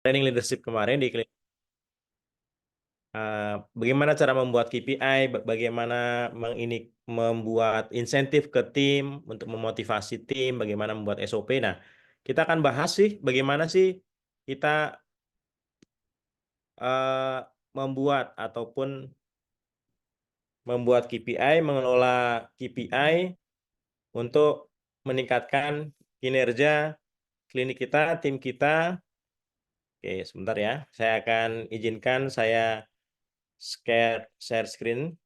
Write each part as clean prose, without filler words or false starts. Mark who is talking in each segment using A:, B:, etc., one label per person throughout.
A: training leadership kemarin di klinik. Bagaimana cara membuat KPI, bagaimana membuat insentif ke tim untuk memotivasi tim, bagaimana membuat SOP. Nah, kita akan bahas sih bagaimana sih kita eh, membuat ataupun membuat KPI, mengelola KPI untuk meningkatkan kinerja klinik kita, tim kita. Oke, sebentar ya. Saya akan izinkan saya share screen.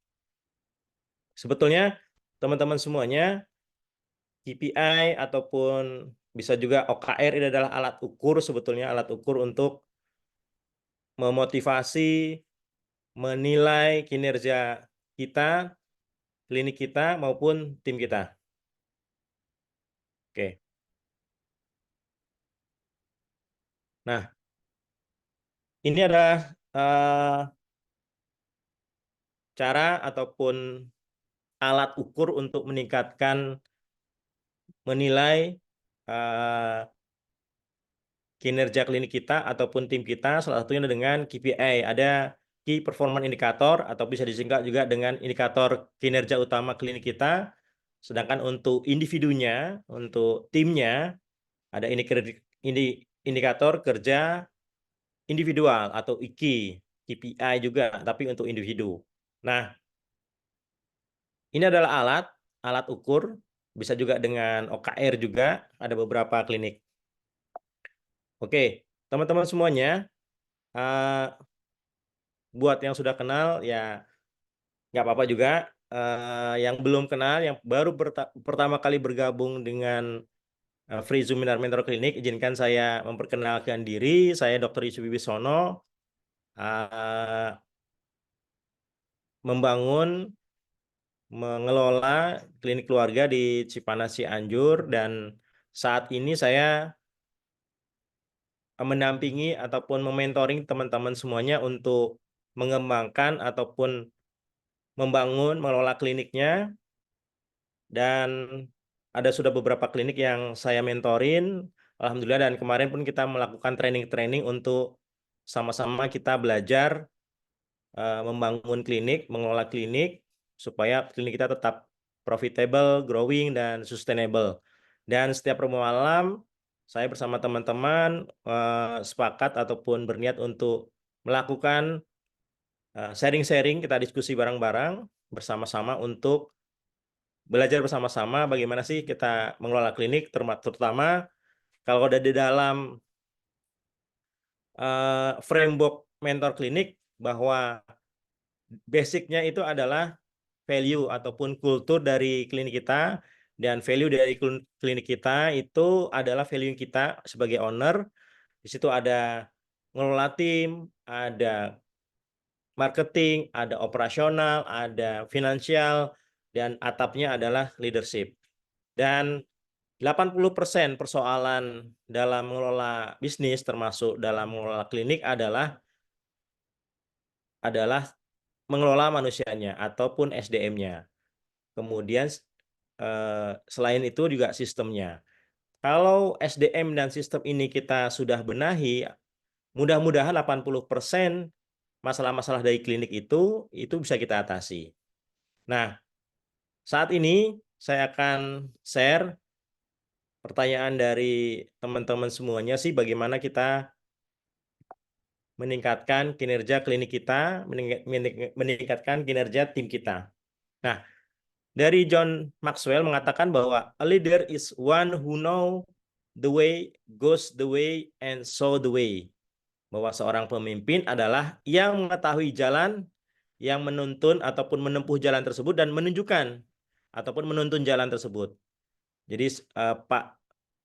A: Sebetulnya teman-teman semuanya KPI ataupun bisa juga OKR ini adalah alat ukur, sebetulnya alat ukur untuk memotivasi, menilai kinerja kita, klinik kita maupun tim kita. Oke. Nah, ini adalah cara ataupun alat ukur untuk menilai eh, kinerja klinik kita ataupun tim kita, salah satunya dengan KPI. Ada Key Performance Indicator atau bisa disingkat juga dengan indikator kinerja utama klinik kita. Sedangkan untuk individunya, untuk timnya, ada indikator kerja individual atau IKI, KPI juga, tapi untuk individu. Nah, ini adalah alat ukur, bisa juga dengan OKR juga, ada beberapa klinik. Oke, teman-teman semuanya, buat yang sudah kenal ya nggak apa-apa juga. Yang belum kenal, yang baru pertama kali bergabung dengan Free Zoominar Mentor Clinic, izinkan saya memperkenalkan diri. Saya Dr. Yusuf Wibisono, uh, mengelola klinik keluarga di Cipanas Cianjur, dan saat ini saya mendampingi ataupun mementoring teman-teman semuanya untuk mengembangkan ataupun mengelola kliniknya. Dan ada sudah beberapa klinik yang saya mentorin, alhamdulillah, dan kemarin pun kita melakukan training-training untuk sama-sama kita belajar membangun klinik, mengelola klinik supaya klinik kita tetap profitable, growing, dan sustainable. Dan setiap malam saya bersama teman-teman sepakat ataupun berniat untuk melakukan sharing-sharing, kita diskusi bareng-bareng bersama-sama untuk belajar bersama-sama bagaimana sih kita mengelola klinik, terutama kalau ada di dalam framework mentor klinik, bahwa basicnya itu adalah value ataupun kultur dari klinik kita, dan value dari klinik kita itu adalah value kita sebagai owner. Di situ ada ngelola tim, ada marketing, ada operasional, ada finansial, dan atapnya adalah leadership. Dan 80% persoalan dalam mengelola bisnis, termasuk dalam mengelola klinik, adalah mengelola manusianya ataupun SDM-nya. Kemudian selain itu juga sistemnya. Kalau SDM dan sistem ini kita sudah benahi, mudah-mudahan 80% masalah-masalah dari klinik itu bisa kita atasi. Nah, saat ini saya akan share pertanyaan dari teman-teman semuanya sih, bagaimana kita meningkatkan kinerja klinik kita, meningkatkan kinerja tim kita. Nah, dari John Maxwell mengatakan bahwa a leader is one who know the way, goes the way, and show the way. Bahwa seorang pemimpin adalah yang mengetahui jalan, yang menuntun ataupun menempuh jalan tersebut, dan menunjukkan ataupun menuntun jalan tersebut. Jadi Pak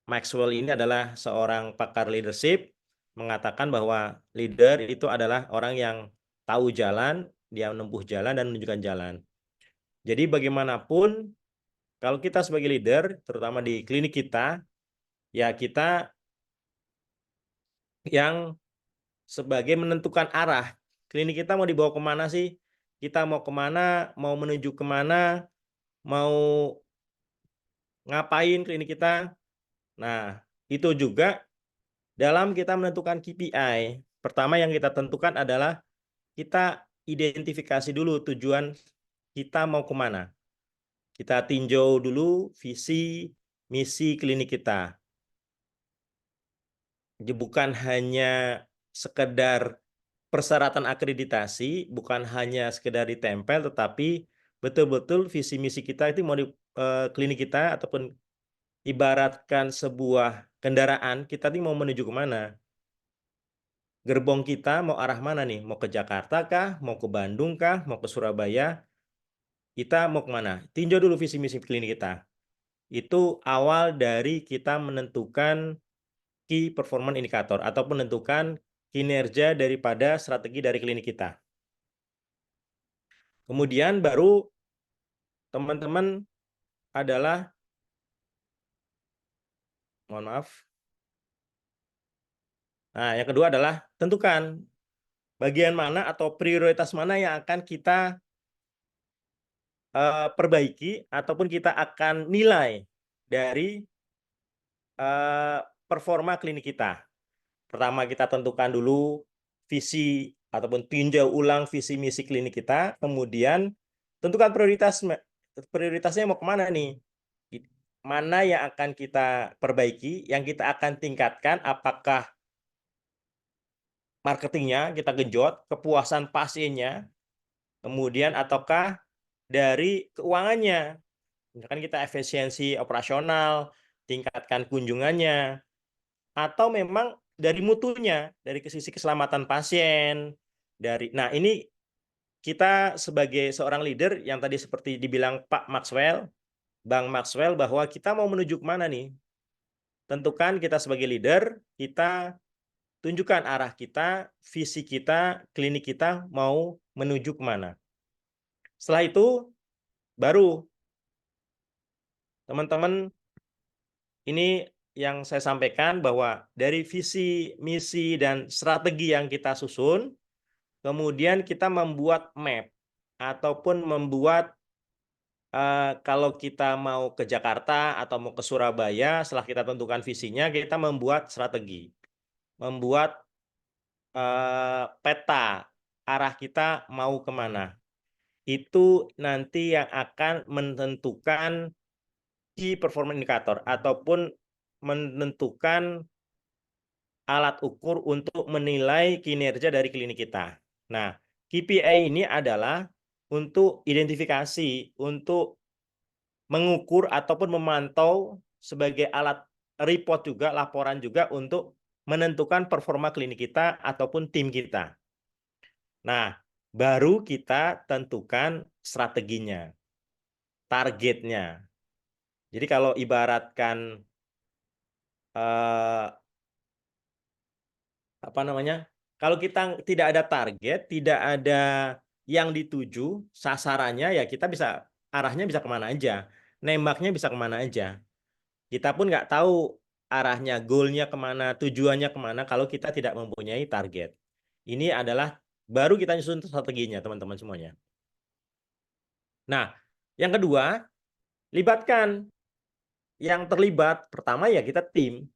A: Maxwell ini adalah seorang pakar leadership, mengatakan bahwa leader itu adalah orang yang tahu jalan, dia menempuh jalan dan menunjukkan jalan. Jadi bagaimanapun, kalau kita sebagai leader, terutama di klinik kita, ya kita yang sebagai menentukan arah. Klinik kita mau dibawa kemana sih? Kita mau kemana, mau menuju kemana, mau ngapain klinik kita. Nah, itu juga dalam kita menentukan KPI, pertama yang kita tentukan adalah kita identifikasi dulu tujuan kita mau kemana. Kita tinjau dulu visi, misi klinik kita. Jadi bukan hanya sekedar persyaratan akreditasi, bukan hanya sekedar ditempel, tetapi betul-betul visi misi kita itu mau di klinik kita ataupun ibaratkan sebuah kendaraan, kita nih mau menuju kemana? Gerbong kita mau arah mana nih? Mau ke Jakarta kah? Mau ke Bandung kah? Mau ke Surabaya? Kita mau kemana? Tinjau dulu visi misi klinik kita. Itu awal dari kita menentukan key performance indicator atau menentukan kinerja daripada strategi dari klinik kita. Kemudian baru teman-teman adalah, mohon maaf. Nah, yang kedua adalah tentukan bagian mana atau prioritas mana yang akan kita perbaiki ataupun kita akan nilai dari performa klinik kita. Pertama kita tentukan dulu visi ataupun tinjau ulang visi misi klinik kita, kemudian tentukan prioritasnya mau kemana nih? Mana yang akan kita perbaiki, yang kita akan tingkatkan, apakah marketingnya kita genjot, kepuasan pasiennya, kemudian ataukah dari keuangannya. Misalkan kita efisiensi operasional, tingkatkan kunjungannya, atau memang dari mutunya, dari sisi keselamatan pasien, nah ini kita sebagai seorang leader yang tadi seperti dibilang Pak Maxwell, Bang Maxwell, bahwa kita mau menuju kemana nih? Tentukan kita sebagai leader, kita tunjukkan arah kita, visi kita, klinik kita mau menuju kemana. Setelah itu, baru teman-teman, ini yang saya sampaikan bahwa dari visi, misi, dan strategi yang kita susun, kemudian kita membuat map ataupun membuat kalau kita mau ke Jakarta atau mau ke Surabaya, setelah kita tentukan visinya, kita membuat strategi, membuat peta arah kita mau kemana. Itu nanti yang akan menentukan key performance indicator ataupun menentukan alat ukur untuk menilai kinerja dari klinik kita. Nah, KPI ini adalah untuk identifikasi, untuk mengukur ataupun memantau sebagai alat report juga, laporan juga untuk menentukan performa klinik kita ataupun tim kita. Nah, baru kita tentukan strateginya, targetnya. Jadi kalau ibaratkan apa namanya? Kalau kita tidak ada target, tidak ada yang dituju, sasarannya ya kita bisa arahnya bisa kemana aja, nembaknya bisa kemana aja. Kita pun nggak tahu arahnya, goalnya kemana, tujuannya kemana kalau kita tidak mempunyai target. Ini adalah baru kita nyusun strateginya, teman-teman semuanya. Nah, yang kedua, libatkan. Yang terlibat, pertama ya kita tim.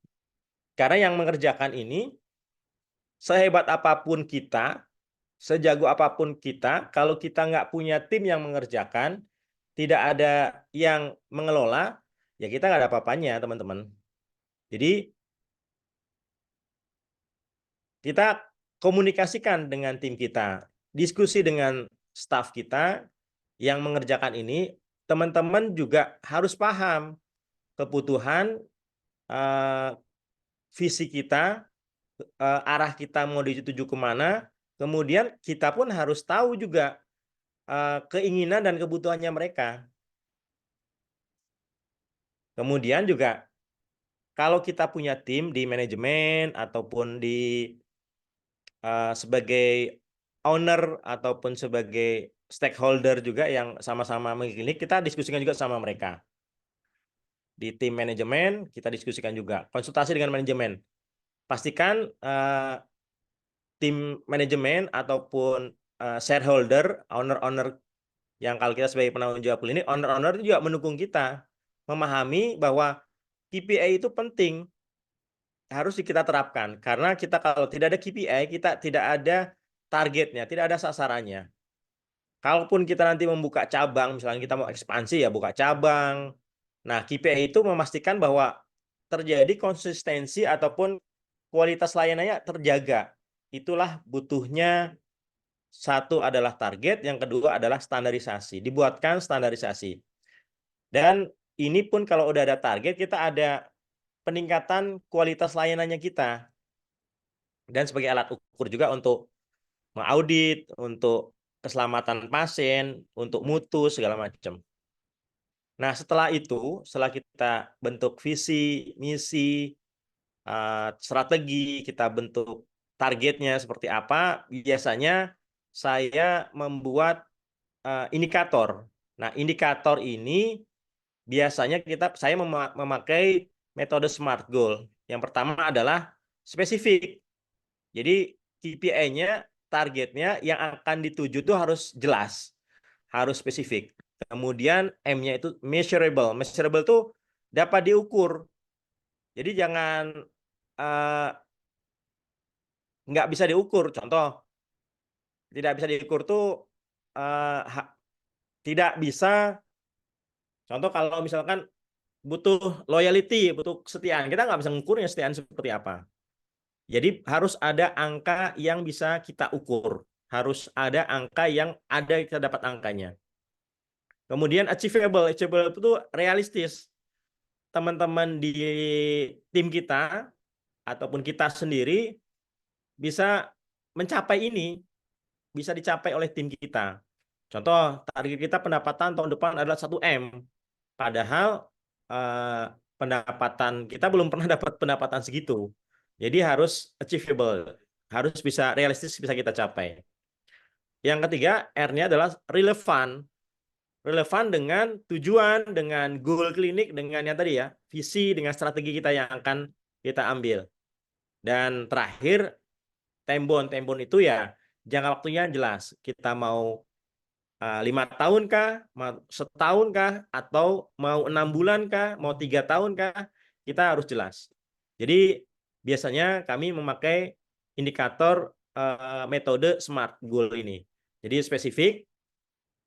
A: Karena yang mengerjakan ini, sehebat apapun kita, sejago apapun kita, kalau kita nggak punya tim yang mengerjakan, tidak ada yang mengelola, ya kita nggak ada apa-apanya, teman-teman. Jadi, kita komunikasikan dengan tim kita, diskusi dengan staf kita yang mengerjakan ini, teman-teman juga harus paham kebutuhan, visi kita, arah kita mau dituju kemana, kemudian kita pun harus tahu juga keinginan dan kebutuhannya mereka. Kemudian juga kalau kita punya tim di manajemen ataupun di sebagai owner ataupun sebagai stakeholder juga yang sama-sama mengklinik, kita diskusikan juga sama mereka. Di tim manajemen kita diskusikan juga, konsultasi dengan manajemen. Pastikan tim manajemen ataupun shareholder, owner-owner yang kalau kita sebagai penanggung jawab klinik, owner-owner itu juga mendukung kita, memahami bahwa KPI itu penting. harus kita terapkan karena kita kalau tidak ada KPI, kita tidak ada targetnya, tidak ada sasarannya. Kalaupun kita nanti membuka cabang, misalnya kita mau ekspansi ya buka cabang. Nah, KPI itu memastikan bahwa terjadi konsistensi ataupun kualitas layanannya terjaga. Itulah butuhnya satu adalah target, yang kedua adalah standarisasi. Dibuatkan standarisasi. Dan ini pun kalau udah ada target, kita ada peningkatan kualitas layanannya kita. Dan sebagai alat ukur juga untuk mengaudit, untuk keselamatan pasien, untuk mutu, segala macam. Nah, setelah itu, setelah kita bentuk visi, misi, strategi, kita bentuk targetnya seperti apa, biasanya saya membuat indikator. Nah, indikator ini biasanya saya memakai metode SMART Goal. Yang pertama adalah spesifik. Jadi KPI-nya, targetnya yang akan dituju itu harus jelas, harus spesifik. Kemudian M-nya itu measurable. Measurable itu dapat diukur. Jadi jangan nggak bisa diukur. Contoh, tidak bisa diukur tuh tidak bisa. Contoh kalau misalkan butuh loyalty, butuh kesetiaan, kita nggak bisa mengukurnya kesetiaan seperti apa. Jadi harus ada angka yang bisa kita ukur. Harus ada angka yang ada kita dapat angkanya. Kemudian achievable. Achievable itu realistis. Teman-teman di tim kita ataupun kita sendiri bisa mencapai ini. Bisa dicapai oleh tim kita. Contoh, target kita pendapatan tahun depan adalah 1M. Padahal pendapatan kita belum pernah dapat pendapatan segitu. Jadi harus achievable, harus bisa realistis, bisa kita capai. Yang ketiga, R-nya adalah relevan. Relevan dengan tujuan, dengan goal klinik, dengan yang tadi ya, visi, dengan strategi kita yang akan kita ambil. Dan terakhir, tembon. Tembon itu ya jangka waktunya jelas. Kita mau 5 tahun kah, mau setahun kah, atau mau 6 bulan kah, mau 3 tahun kah, kita harus jelas. Jadi biasanya kami memakai indikator metode SMART Goal ini. Jadi spesifik,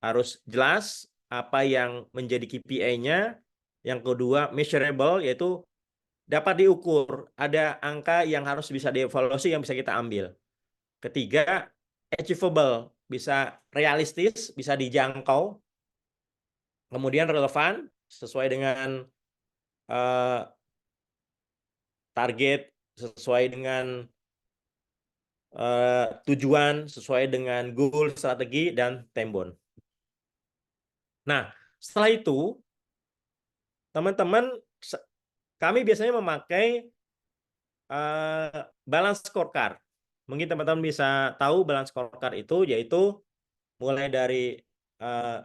A: harus jelas apa yang menjadi KPI-nya. Yang kedua measurable, yaitu dapat diukur, ada angka yang harus bisa dievaluasi yang bisa kita ambil. Ketiga, achievable, bisa realistis, bisa dijangkau. Kemudian relevan, sesuai dengan target, sesuai dengan tujuan, sesuai dengan goal, strategi, dan tembon. Nah, setelah itu, teman-teman, kami biasanya memakai balance scorecard. Mungkin teman-teman bisa tahu balance scorecard itu, yaitu mulai dari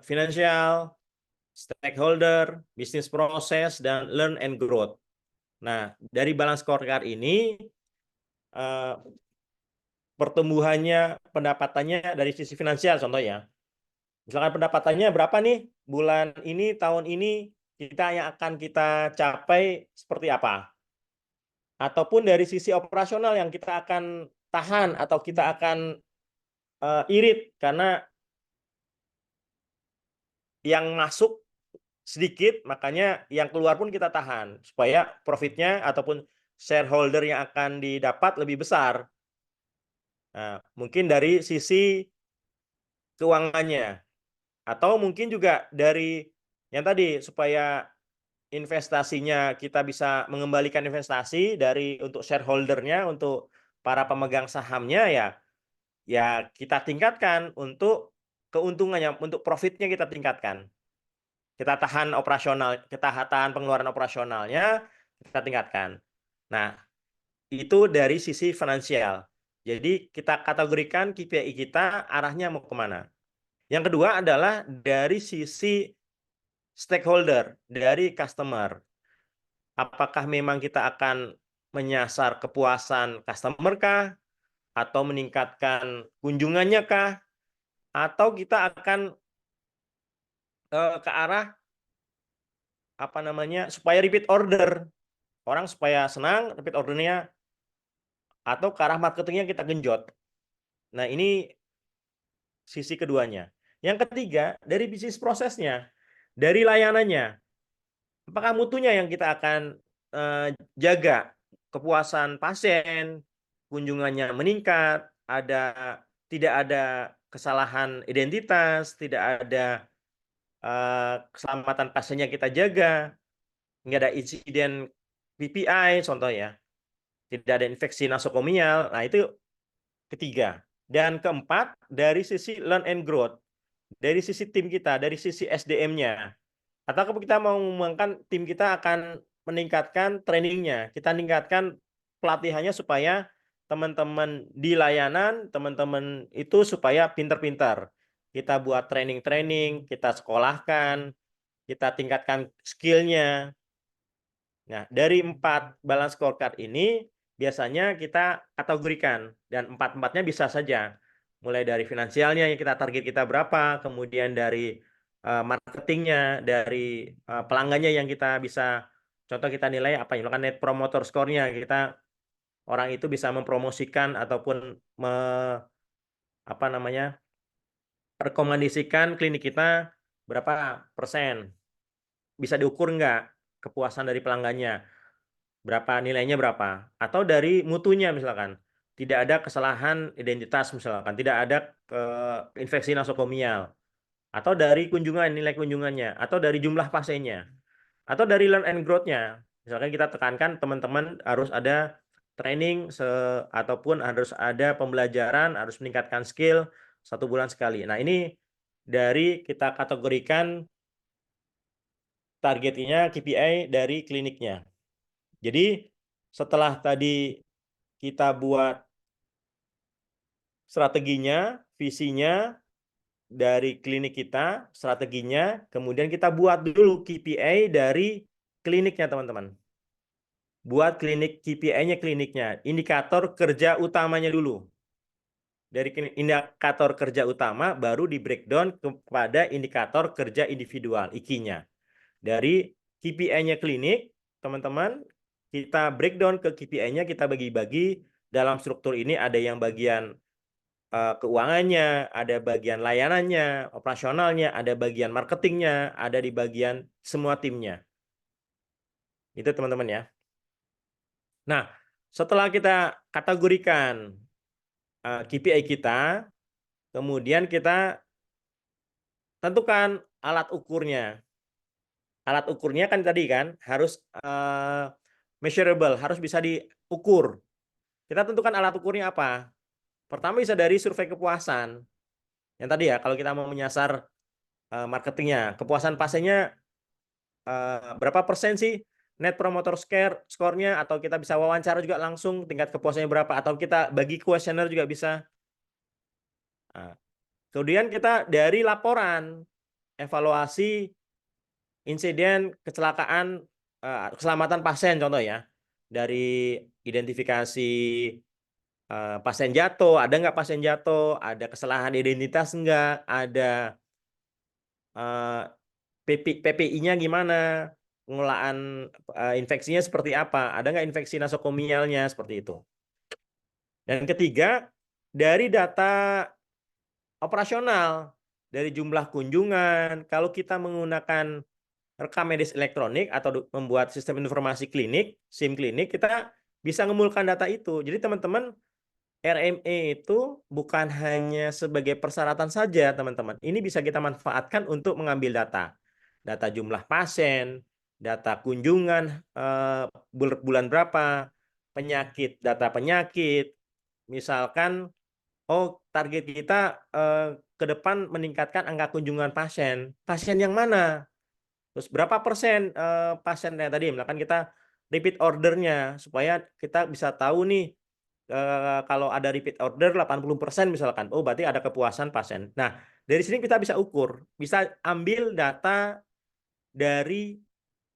A: financial, stakeholder, bisnis proses, dan learn and growth. Nah, dari balance scorecard ini, pertumbuhannya, pendapatannya dari sisi finansial, contohnya. Misalkan pendapatannya berapa nih bulan ini, tahun ini, kita yang akan kita capai seperti apa. Ataupun dari sisi operasional yang kita akan tahan atau kita akan irit karena yang masuk sedikit, makanya yang keluar pun kita tahan supaya profitnya ataupun shareholder yang akan didapat lebih besar. Nah, mungkin dari sisi keuangannya, atau mungkin juga dari yang tadi supaya investasinya kita bisa mengembalikan investasi dari untuk shareholdernya, untuk para pemegang sahamnya ya, ya kita tingkatkan untuk keuntungannya, untuk profitnya kita tingkatkan. Kita tahan operasional, kita tahan pengeluaran operasionalnya, kita tingkatkan. Nah, itu dari sisi finansial. Jadi kita kategorikan KPI kita arahnya mau kemana. Yang kedua adalah dari sisi stakeholder, dari customer. Apakah memang kita akan menyasar kepuasan customer kah? Atau meningkatkan kunjungannya kah? Atau kita akan ke arah apa namanya supaya repeat order. orang supaya senang repeat ordernya atau ke arah marketingnya kita genjot. Nah, ini sisi keduanya. Yang ketiga, dari bisnis prosesnya, dari layanannya. Apakah mutunya yang kita akan jaga? Kepuasan pasien, kunjungannya meningkat, tidak ada kesalahan identitas, tidak ada keselamatan pasiennya kita jaga, nggak ada insiden PPI, contoh ya, tidak ada infeksi nosokomial. Nah, itu ketiga. Dan keempat, dari sisi learn and growth, dari sisi tim kita, dari sisi SDM-nya. Atau kita mau mengembangkan tim kita akan meningkatkan trainingnya, kita meningkatkan pelatihannya supaya teman-teman di layanan, teman-teman itu supaya pintar-pintar. Kita buat training-training, kita sekolahkan, kita tingkatkan skillnya. Nah, dari 4 balance scorecard ini biasanya kita kategorikan dan empat-empatnya bisa saja. Mulai dari finansialnya yang kita target kita berapa, kemudian dari marketingnya, dari pelanggannya yang kita bisa, contoh kita nilai apa ya, net promoter score-nya, kita orang itu bisa mempromosikan ataupun apa namanya, rekomendasikan klinik kita berapa persen, bisa diukur nggak kepuasan dari pelanggannya, berapa nilainya berapa, atau dari mutunya misalkan tidak ada kesalahan identitas, misalkan tidak ada infeksi nosokomial, atau dari kunjungan, nilai kunjungannya, atau dari jumlah pasiennya, atau dari learn and growth-nya. Misalkan kita tekankan teman-teman harus ada training ataupun harus ada pembelajaran, harus meningkatkan skill 1 bulan sekali. Nah, ini dari kita kategorikan targetnya KPI dari kliniknya. Jadi setelah tadi kita buat strateginya, visinya dari klinik kita, strateginya, kemudian kita buat dulu KPI dari kliniknya, teman-teman. Buat KPI-nya kliniknya, indikator kerja utamanya dulu. Dari indikator kerja utama baru di breakdown kepada indikator kerja individual, IKI-nya. Dari KPI-nya klinik, teman-teman, kita breakdown ke KPI-nya, kita bagi-bagi. Dalam struktur ini ada yang bagian keuangannya, ada bagian layanannya, operasionalnya, ada bagian marketingnya, ada di bagian semua timnya. Itu teman-teman ya. Nah, setelah kita kategorikan KPI kita, kemudian kita tentukan alat ukurnya. Alat ukurnya kan tadi kan harus measurable, harus bisa diukur. Kita tentukan alat ukurnya apa. Pertama bisa dari survei kepuasan. Yang tadi ya, kalau kita mau menyasar marketingnya, kepuasan pasiennya berapa persen sih net promoter score-nya, atau kita bisa wawancara juga langsung tingkat kepuasannya berapa, atau kita bagi kuesioner juga bisa. Nah, kemudian kita dari laporan evaluasi insiden kecelakaan keselamatan pasien, contoh ya, dari identifikasi pasien jatuh, ada nggak pasien jatuh, ada kesalahan identitas nggak, ada PPI-nya gimana, pengelolaan infeksinya seperti apa, ada nggak infeksi nosokomialnya, seperti itu. Dan ketiga, dari data operasional, dari jumlah kunjungan, kalau kita menggunakan rekam medis elektronik atau membuat sistem informasi klinik, SIM klinik, kita bisa mengumpulkan data itu. Jadi teman-teman, RME itu bukan hanya sebagai persyaratan saja, teman-teman. Ini bisa kita manfaatkan untuk mengambil data. Data jumlah pasien, data kunjungan bulan berapa, penyakit, data penyakit. Misalkan, oh target kita ke depan meningkatkan angka kunjungan pasien. Pasien yang mana? Terus berapa persen pasiennya tadi? Misalkan kita repeat ordernya, supaya kita bisa tahu nih, kalau ada repeat order 80% misalkan, oh berarti ada kepuasan pasien. Nah, dari sini kita bisa ukur, bisa ambil data dari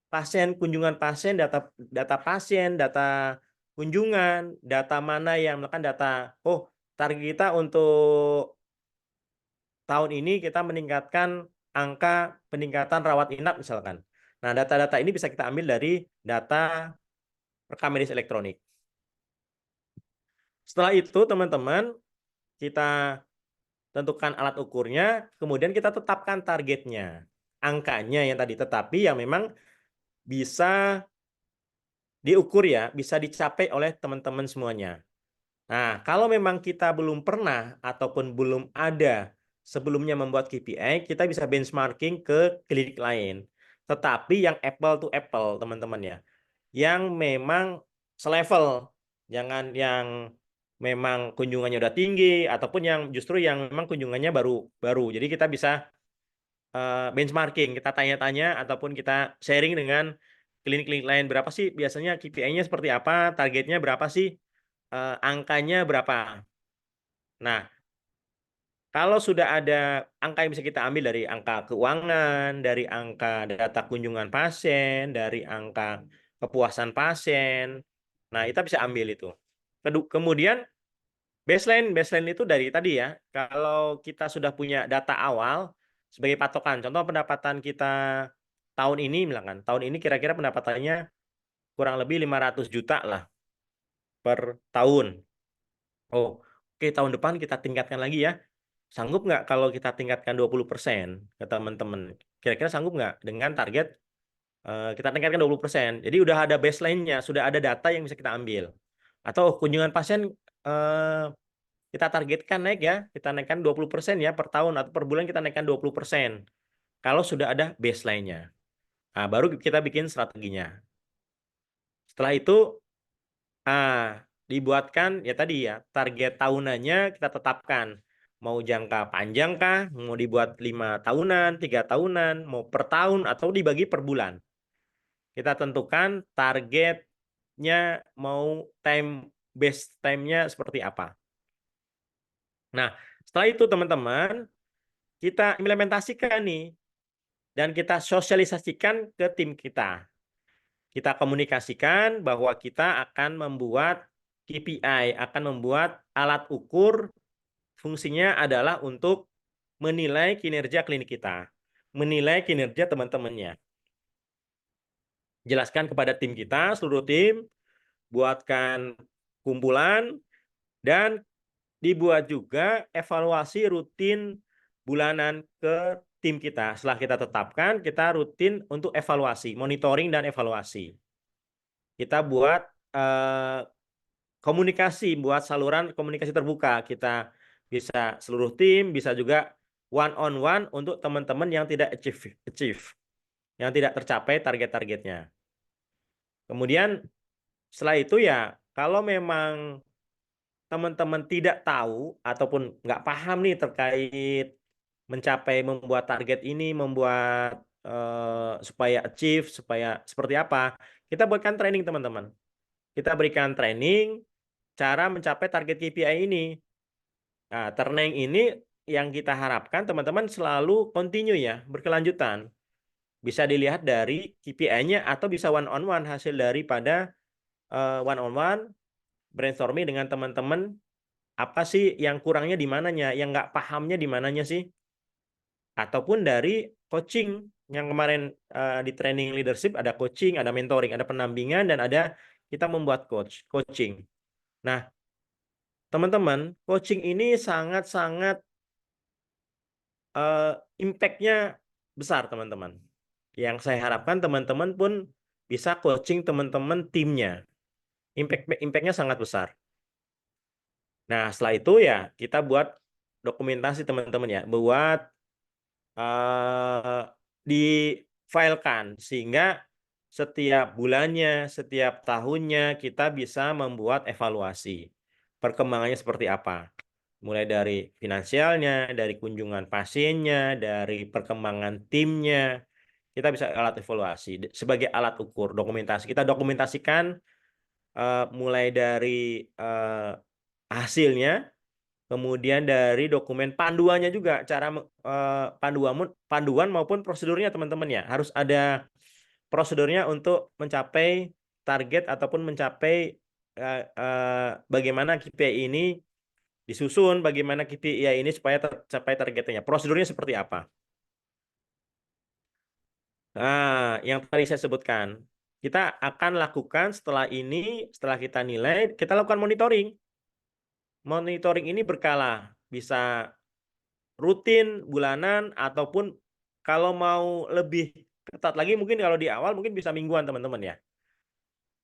A: pasien, kunjungan pasien, data pasien, data kunjungan, data mana yang melakukan data, oh target kita untuk tahun ini kita meningkatkan angka peningkatan rawat inap misalkan. Nah, data-data ini bisa kita ambil dari data rekam medis elektronik. Setelah itu teman-teman, kita tentukan alat ukurnya, kemudian kita tetapkan targetnya. Angkanya yang tadi, tetapi yang memang bisa diukur ya, bisa dicapai oleh teman-teman semuanya. Nah, kalau memang kita belum pernah ataupun belum ada sebelumnya membuat KPI, kita bisa benchmarking ke klinik lain. Tetapi yang apple to apple, teman-teman ya. Yang memang selevel. Jangan yang memang kunjungannya udah tinggi ataupun yang justru yang memang kunjungannya baru. Jadi kita bisa benchmarking, kita tanya-tanya ataupun kita sharing dengan klinik-klinik lain, berapa sih biasanya KPI-nya seperti apa, targetnya berapa sih, angkanya berapa. Nah, kalau sudah ada angka yang bisa kita ambil dari angka keuangan, dari angka data kunjungan pasien, dari angka kepuasan pasien, nah kita bisa ambil itu. Kemudian baseline itu dari tadi ya. Kalau kita sudah punya data awal sebagai patokan, contoh pendapatan kita tahun ini, misalkan tahun ini kira-kira pendapatannya kurang lebih 500 juta lah per tahun. Oh, oke, tahun depan kita tingkatkan lagi ya. Sanggup nggak kalau kita tingkatkan 20% ke teman-teman? Kira-kira sanggup nggak dengan target kita tingkatkan 20%? Jadi udah ada baseline-nya, sudah ada data yang bisa kita ambil. Atau kunjungan pasien eh, kita targetkan naik ya, kita naikkan 20% ya per tahun atau per bulan kita naikkan 20%. Kalau sudah ada baseline-nya. Nah, baru kita bikin strateginya. Setelah itu dibuatkan ya tadi ya, target tahunannya kita tetapkan. Mau jangka panjang kah, mau dibuat 5 tahunan, 3 tahunan, mau per tahun atau dibagi per bulan. Kita tentukan targetnya mau time base time-nya seperti apa. Nah, setelah itu teman-teman, kita implementasikan nih dan kita sosialisasikan ke tim kita. Kita komunikasikan bahwa kita akan membuat KPI, akan membuat alat ukur, fungsinya adalah untuk menilai kinerja klinik kita, menilai kinerja teman-temannya. Jelaskan kepada tim kita, seluruh tim, buatkan kumpulan, dan dibuat juga evaluasi rutin bulanan ke tim kita. Setelah kita tetapkan, kita rutin untuk evaluasi, monitoring dan evaluasi. Kita buat komunikasi, buat saluran komunikasi terbuka. Kita bisa seluruh tim, bisa juga one on one untuk teman-teman yang tidak achieve, yang tidak tercapai target-targetnya. Kemudian setelah itu ya, kalau memang teman-teman tidak tahu ataupun nggak paham nih terkait mencapai membuat target ini, membuat supaya achieve, supaya seperti apa, kita buatkan training teman-teman. Kita berikan training cara mencapai target KPI ini. Nah, training ini yang kita harapkan teman-teman selalu continue ya, berkelanjutan. Bisa dilihat dari KPI-nya atau bisa one on one hasil daripada one on one brainstorming dengan teman-teman, apa sih yang kurangnya di mananya, yang nggak pahamnya di mananya sih, ataupun dari coaching yang kemarin di training leadership ada coaching, ada mentoring, ada pendampingan, dan ada kita membuat coaching. Nah, teman-teman, coaching ini sangat-sangat impact-nya besar, teman-teman. Yang saya harapkan teman-teman pun bisa coaching teman-teman timnya. Impact-nya sangat besar. Nah, setelah itu ya kita buat dokumentasi teman-teman ya, buat difilekan sehingga setiap bulannya, setiap tahunnya kita bisa membuat evaluasi. Perkembangannya seperti apa? Mulai dari finansialnya, dari kunjungan pasiennya, dari perkembangan timnya, kita bisa alat evaluasi sebagai alat ukur dokumentasi. Kita dokumentasikan mulai dari hasilnya, kemudian dari dokumen panduannya juga, cara panduan maupun prosedurnya teman-teman ya. Harus ada prosedurnya untuk mencapai target ataupun mencapai bagaimana KPI ini disusun, bagaimana KPI ini supaya tercapai targetnya. Prosedurnya seperti apa? Nah, yang tadi saya sebutkan. kita akan lakukan setelah ini, setelah kita nilai, kita lakukan monitoring. Monitoring ini berkala, bisa rutin, bulanan, ataupun kalau mau lebih ketat lagi, mungkin kalau di awal mungkin bisa mingguan teman-teman ya.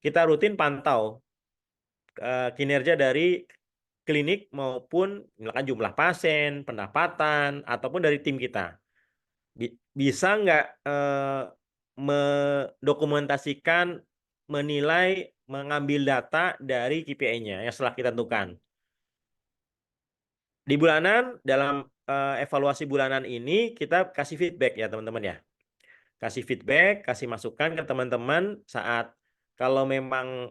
A: Kita rutin pantau kinerja dari klinik maupun misalkan jumlah pasien, pendapatan, ataupun dari tim kita. Bisa nggak mendokumentasikan, menilai, mengambil data dari KPI-nya yang setelah kita tentukan. Di bulanan, dalam evaluasi bulanan ini, kita kasih feedback ya teman-teman ya. Kasih feedback, kasih masukan ke teman-teman saat kalau memang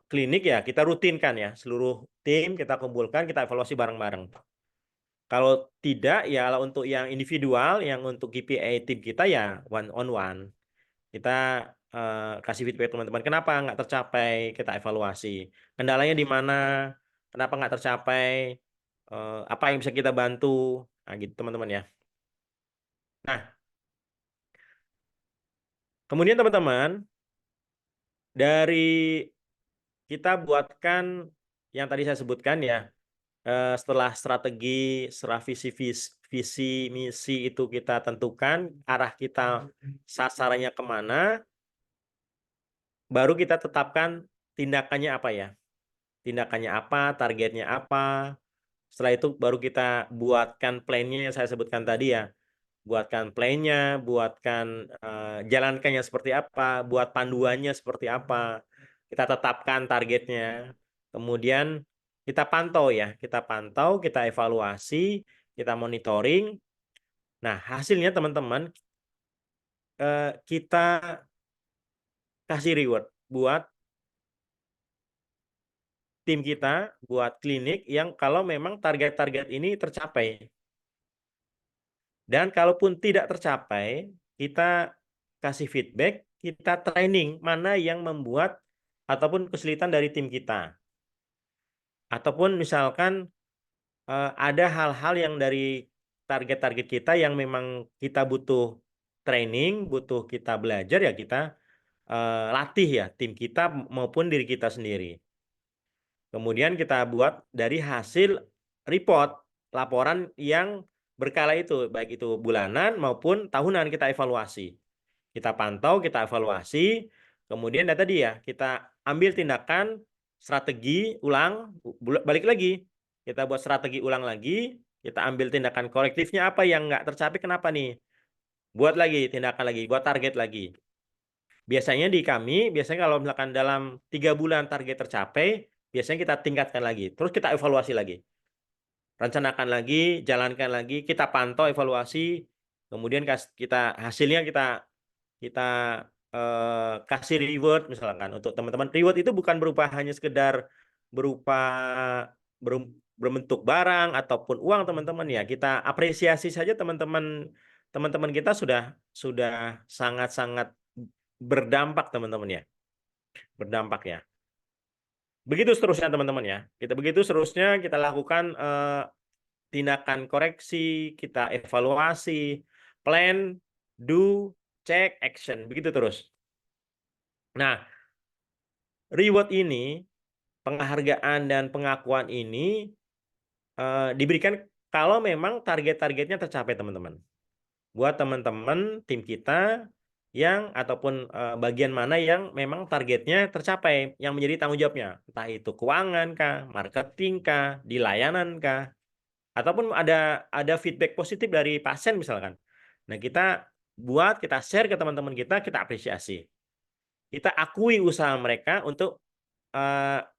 A: klinik ya, kita rutinkan ya. Seluruh tim kita kumpulkan, kita evaluasi bareng-bareng. Kalau tidak, ya kalau untuk yang individual, yang untuk KPI tim kita ya one on one. Kita kasih feedback teman-teman. Kenapa nggak tercapai? Kita evaluasi. Kendalanya di mana? Kenapa nggak tercapai? Apa yang bisa kita bantu? Nah, gitu teman-teman ya. Nah, kemudian teman-teman, dari kita buatkan yang tadi saya sebutkan ya, setelah strategi, setelah visi, misi itu kita tentukan, arah kita sasarannya kemana, baru kita tetapkan tindakannya apa ya. Tindakannya apa, targetnya apa. Setelah itu baru kita buatkan plan-nya yang saya sebutkan tadi ya. Buatkan plan-nya, buatkan jalankannya seperti apa, buat panduannya seperti apa. Kita tetapkan targetnya. Kemudian kita pantau ya, kita evaluasi, kita monitoring. Nah, hasilnya teman-teman kita kasih reward buat tim kita, buat klinik yang kalau memang target-target ini tercapai. Dan kalaupun tidak tercapai, kita kasih feedback, kita training mana yang membuat ataupun kesulitan dari tim kita. Ataupun misalkan ada hal-hal yang dari target-target kita yang memang kita butuh training, butuh kita belajar ya kita latih ya tim kita maupun diri kita sendiri. Kemudian kita buat dari hasil report, laporan yang berkala itu, baik itu bulanan maupun tahunan kita evaluasi. Kita pantau, kita evaluasi, kemudian ya tadi ya, kita ambil tindakan, strategi ulang, balik lagi. Kita buat strategi ulang lagi, kita ambil tindakan korektifnya apa yang nggak tercapai, kenapa nih? Buat lagi, tindakan lagi, buat target lagi. Biasanya di kami, biasanya kalau misalkan dalam 3 bulan target tercapai, biasanya kita tingkatkan lagi. Terus kita evaluasi lagi. Rencanakan lagi, jalankan lagi, kita pantau evaluasi, kemudian kita hasilnya kita kasih reward misalkan untuk teman-teman. Reward itu bukan berupa hanya sekedar berupa berbentuk barang ataupun uang teman-teman ya. Kita apresiasi saja teman-teman kita sudah sangat-sangat berdampak teman-teman ya. Berdampak ya. Begitu seterusnya teman-teman ya. Kita begitu seterusnya kita lakukan tindakan koreksi, kita evaluasi, plan, do, check, action. Begitu terus. Nah, reward ini, penghargaan dan pengakuan ini diberikan kalau memang target-targetnya tercapai teman-teman. Buat teman-teman tim kita yang ataupun bagian mana yang memang targetnya tercapai, yang menjadi tanggung jawabnya. Entah itu keuangan kah, marketing kah, di layanan kah, ataupun ada feedback positif dari pasien misalkan. Nah, kita share ke teman-teman kita apresiasi. Kita akui usaha mereka untuk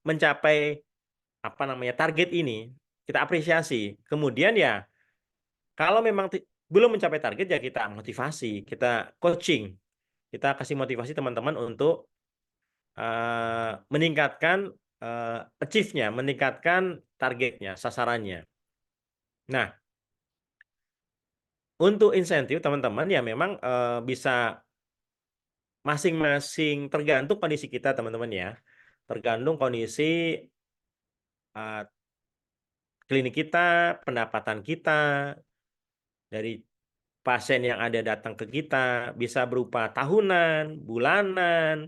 A: mencapai apa namanya target ini, kita apresiasi. Kemudian ya kalau memang belum mencapai target ya kita motivasi, kita coaching, kita kasih motivasi teman-teman untuk meningkatkan achieve-nya, meningkatkan targetnya, sasarannya. Nah, untuk insentif teman-teman ya memang bisa masing-masing tergantung kondisi kita teman-teman ya. Tergantung kondisi klinik kita, pendapatan kita, dari pasien yang ada datang ke kita, bisa berupa tahunan, bulanan,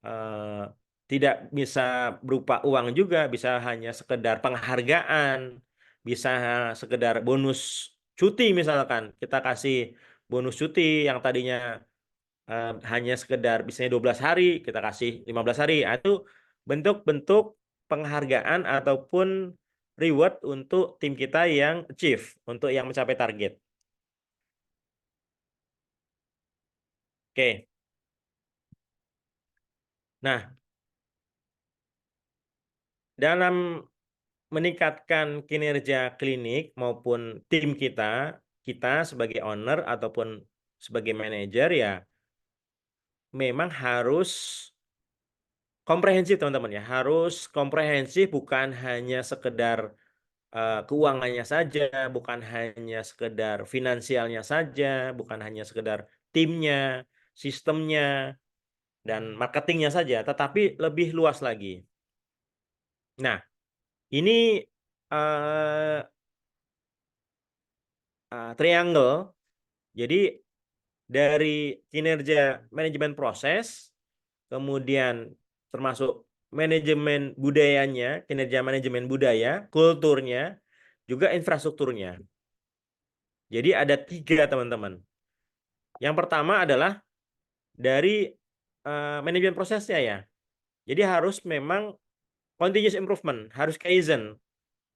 A: eh, tidak bisa berupa uang juga, bisa hanya sekedar penghargaan, bisa sekedar bonus cuti misalkan. Kita kasih bonus cuti yang tadinya hanya sekedar misalnya 12 hari, kita kasih 15 hari. Nah, itu bentuk-bentuk penghargaan ataupun reward untuk tim kita yang achieve, untuk yang mencapai target. Oke. Nah, dalam meningkatkan kinerja klinik maupun tim kita, kita sebagai owner ataupun sebagai manajer ya memang harus komprehensif teman-teman ya. Harus komprehensif, bukan hanya sekedar keuangannya saja, bukan hanya sekedar finansialnya saja, bukan hanya sekedar timnya, sistemnya, dan marketingnya saja, tetapi lebih luas lagi. Nah, ini eh, triangle. Jadi dari kinerja manajemen proses, kemudian termasuk manajemen budayanya, kinerja manajemen budaya, kulturnya, juga infrastrukturnya. Jadi ada tiga teman-teman. Yang pertama adalah dari manajemen prosesnya ya. Jadi harus memang continuous improvement, harus kaizen.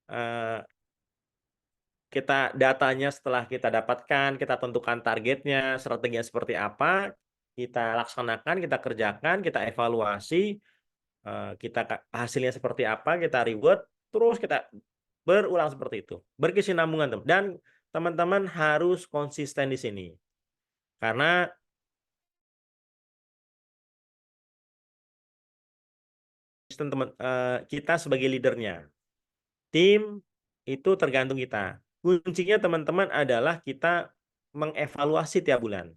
A: Eh, kita datanya setelah kita dapatkan, kita tentukan targetnya, strateginya seperti apa, kita laksanakan, kita kerjakan, kita evaluasi, kita hasilnya seperti apa, kita reward, terus kita berulang seperti itu. Berkesinambungan, teman. Dan teman-teman harus konsisten di sini. Karena kita sebagai leadernya, tim itu tergantung kita. Kuncinya teman-teman adalah kita mengevaluasi tiap bulan.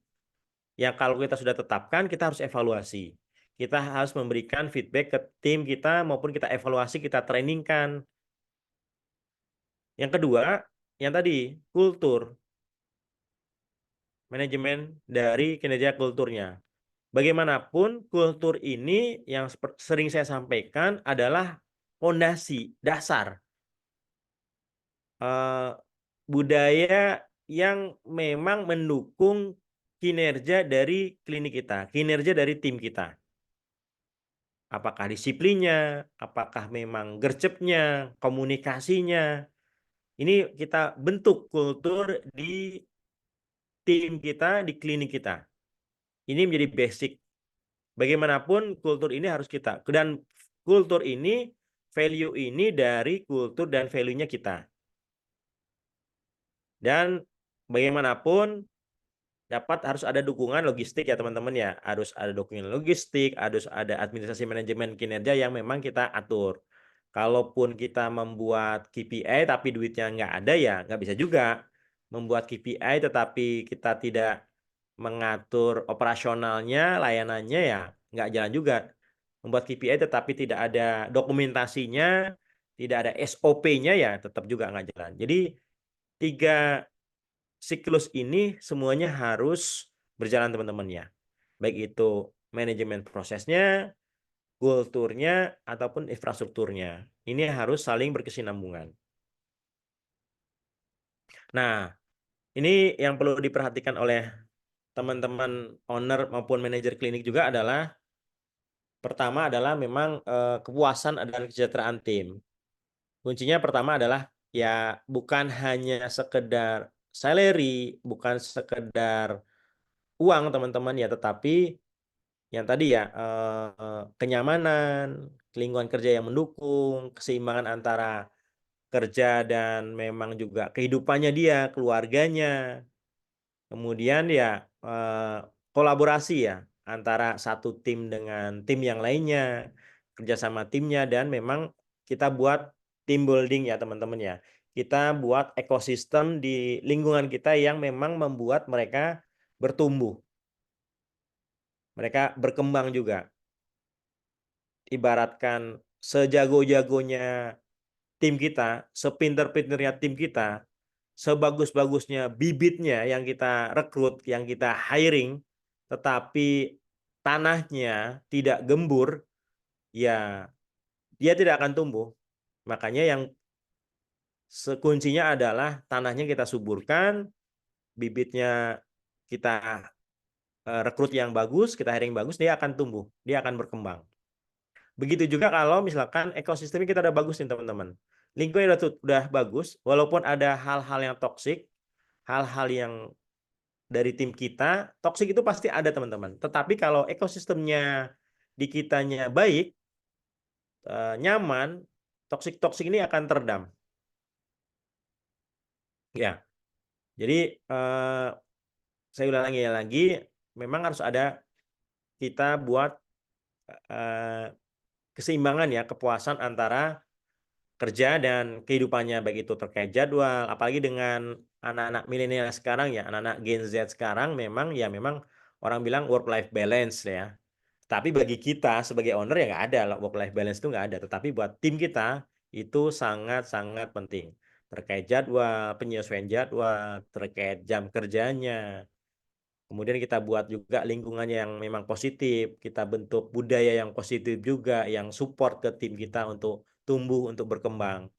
A: Ya kalau kita sudah tetapkan, kita harus evaluasi. Kita harus memberikan feedback ke tim kita maupun kita evaluasi, kita trainingkan. Yang kedua, yang tadi, kultur, manajemen dari kinerja kulturnya. Bagaimanapun, kultur ini yang sering saya sampaikan adalah fondasi, dasar. Eh, budaya yang memang mendukung kinerja dari klinik kita, kinerja dari tim kita. Apakah disiplinnya, apakah memang gercepnya, komunikasinya. Ini kita bentuk kultur di tim kita, di klinik kita. Ini menjadi basic. Bagaimanapun kultur ini harus kita. Dan kultur ini, value ini dari kultur dan value-nya kita. Dan bagaimanapun harus ada dukungan logistik ya teman-teman ya. Harus ada dukungan logistik, harus ada administrasi manajemen kinerja yang memang kita atur. Kalaupun kita membuat KPI tapi duitnya nggak ada ya nggak bisa juga. Membuat KPI tetapi kita tidak mengatur operasionalnya, layanannya ya nggak jalan juga. Membuat KPI tetapi tidak ada dokumentasinya, tidak ada SOP-nya ya tetap juga nggak jalan. Jadi tiga siklus ini semuanya harus berjalan teman-teman ya. Baik itu manajemen prosesnya, kulturnya, ataupun infrastrukturnya. Ini harus saling berkesinambungan. Nah, ini yang perlu diperhatikan oleh teman-teman owner maupun manajer klinik juga adalah pertama adalah memang kepuasan dan kesejahteraan tim. Kuncinya pertama adalah ya bukan hanya sekedar salary, bukan sekedar uang teman-teman ya, tetapi yang tadi ya kenyamanan, lingkungan kerja yang mendukung, keseimbangan antara kerja dan memang juga kehidupannya dia, keluarganya. Kemudian ya kolaborasi ya antara satu tim dengan tim yang lainnya, kerjasama timnya dan memang kita buat team building ya teman-teman ya. Kita buat ekosistem di lingkungan kita yang memang membuat mereka bertumbuh, mereka berkembang juga. Ibaratkan sejago-jagonya tim kita, sepinter-pinternya tim kita, sebagus-bagusnya bibitnya yang kita rekrut, yang kita hiring, tetapi tanahnya tidak gembur, ya dia tidak akan tumbuh. Makanya yang sekuncinya adalah tanahnya kita suburkan, bibitnya kita rekrut yang bagus, kita hiring bagus, dia akan tumbuh, dia akan berkembang. Begitu juga kalau misalkan ekosistemnya kita udah bagus nih teman-teman. Lingkungannya udah bagus, walaupun ada hal-hal yang toksik, hal-hal yang dari tim kita, toksik itu pasti ada teman-teman. Tetapi kalau ekosistemnya di kitanya baik, nyaman, toksik-toksik ini akan teredam. Ya, jadi saya ulangi lagi, memang harus ada kita buat keseimbangan ya, kepuasan antara kerja dan kehidupannya, baik itu terkait jadwal, apalagi dengan anak-anak milenial sekarang ya, anak-anak Gen Z sekarang memang orang bilang work life balance ya. Tapi bagi kita sebagai owner ya nggak ada work life balance itu nggak ada. Tetapi buat tim kita itu sangat-sangat penting terkait jadwal, penyesuaian jadwal, terkait jam kerjanya. Kemudian kita buat juga lingkungannya yang memang positif, kita bentuk budaya yang positif juga, yang support ke tim kita untuk tumbuh, untuk berkembang.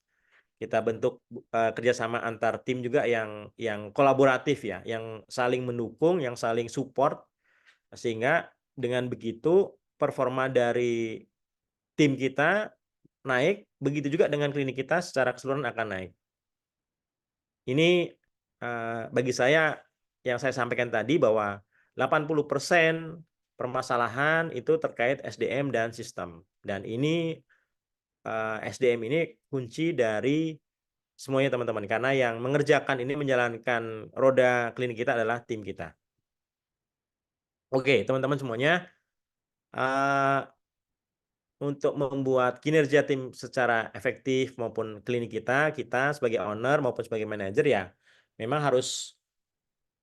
A: Kita bentuk kerjasama antar tim juga yang kolaboratif ya, yang saling mendukung, yang saling support, sehingga dengan begitu performa dari tim kita naik, begitu juga dengan klinik kita secara keseluruhan akan naik. Ini bagi saya yang saya sampaikan tadi bahwa 80% permasalahan itu terkait SDM dan sistem. Dan ini SDM ini kunci dari semuanya teman-teman. Karena yang mengerjakan ini menjalankan roda klinik kita adalah tim kita. Oke, teman-teman semuanya. Untuk membuat kinerja tim secara efektif maupun klinik kita sebagai owner maupun sebagai manajer ya, memang harus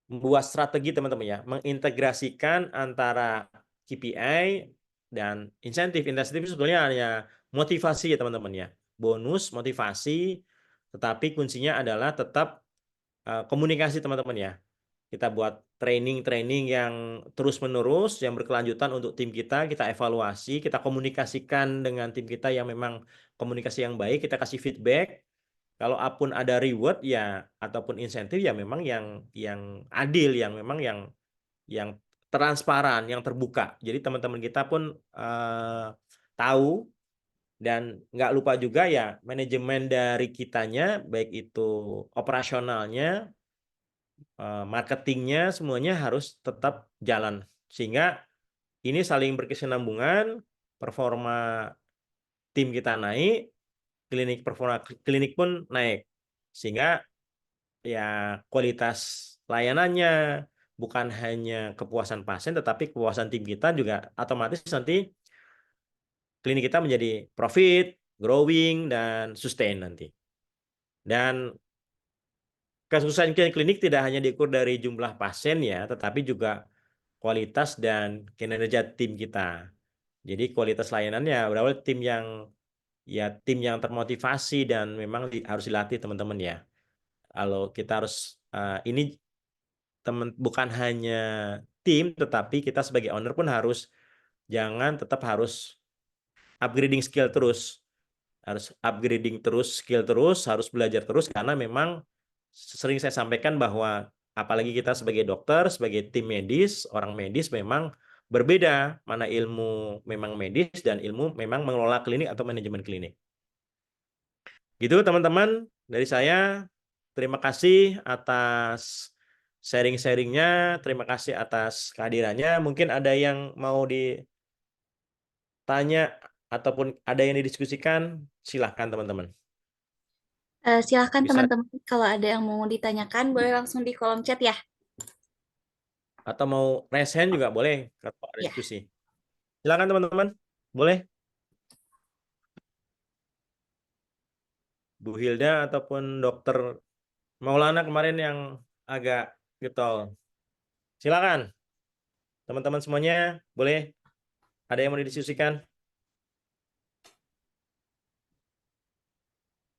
A: membuat strategi teman-teman ya, mengintegrasikan antara KPI dan insentif. Insentif itu sebetulnya hanya motivasi ya teman-teman ya, bonus motivasi, tetapi kuncinya adalah tetap komunikasi teman-teman ya. Kita buat training-training yang terus-menerus, yang berkelanjutan untuk tim kita evaluasi, kita komunikasikan dengan tim kita yang memang komunikasi yang baik, kita kasih feedback. Kalau apun ada reward ya ataupun insentif ya memang yang adil, yang memang yang transparan, yang terbuka. Jadi teman-teman kita pun tahu dan nggak lupa juga ya manajemen dari kitanya, baik itu operasionalnya, marketingnya, semuanya harus tetap jalan. Sehingga ini saling berkesinambungan, performa tim kita naik, performa klinik pun naik. Sehingga ya kualitas layanannya, bukan hanya kepuasan pasien, tetapi kepuasan tim kita juga otomatis nanti klinik kita menjadi profit, growing, dan sustain nanti. Dan kesuksesan klinik tidak hanya diukur dari jumlah pasien ya, tetapi juga kualitas dan kinerja tim kita. Jadi kualitas layanannya berawal tim yang termotivasi dan memang harus dilatih teman-teman ya. Kalau kita harus ini bukan hanya tim, tetapi kita sebagai owner pun tetap harus upgrading skill terus. Harus upgrading terus, skill terus, harus belajar terus karena memang sering saya sampaikan bahwa apalagi kita sebagai dokter, sebagai tim medis, orang medis memang berbeda mana ilmu memang medis dan ilmu memang mengelola klinik atau manajemen klinik. Gitu teman-teman dari saya. Terima kasih atas sharing-sharingnya, terima kasih atas kehadirannya. Mungkin ada yang mau ditanya ataupun ada yang didiskusikan, silahkan teman-teman.
B: Silahkan
A: Bisa
B: teman-teman, kalau ada yang mau ditanyakan, boleh langsung di kolom chat ya.
A: atau mau raise hand juga boleh kalau ada
B: Ya.
A: diskusi. Silakan teman-teman, boleh Bu Hilda ataupun Dokter Maulana kemarin yang agak getol. Silakan teman-teman semuanya, boleh ada yang mau didiskusikan?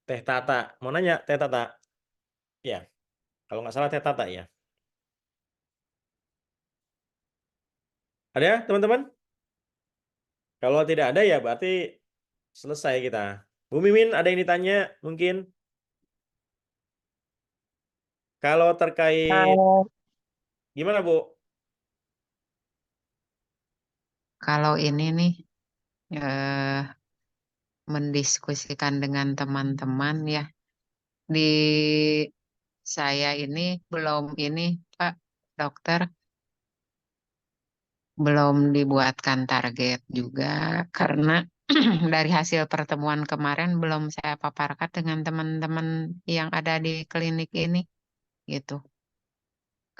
A: Teh Tata, mau nanya Teh Tata? Ya. Kalau nggak salah Tetata ya. Ada teman-teman? Kalau tidak ada ya berarti selesai kita. Bu Mimin ada yang ditanya mungkin? Kalau terkait
C: Kalau
A: gimana Bu?
C: kalau ini nih eh, mendiskusikan dengan teman-teman ya di saya ini belum ini Pak Dokter belum dibuatkan target juga karena dari hasil pertemuan kemarin belum saya paparkan dengan teman-teman yang ada di klinik ini gitu.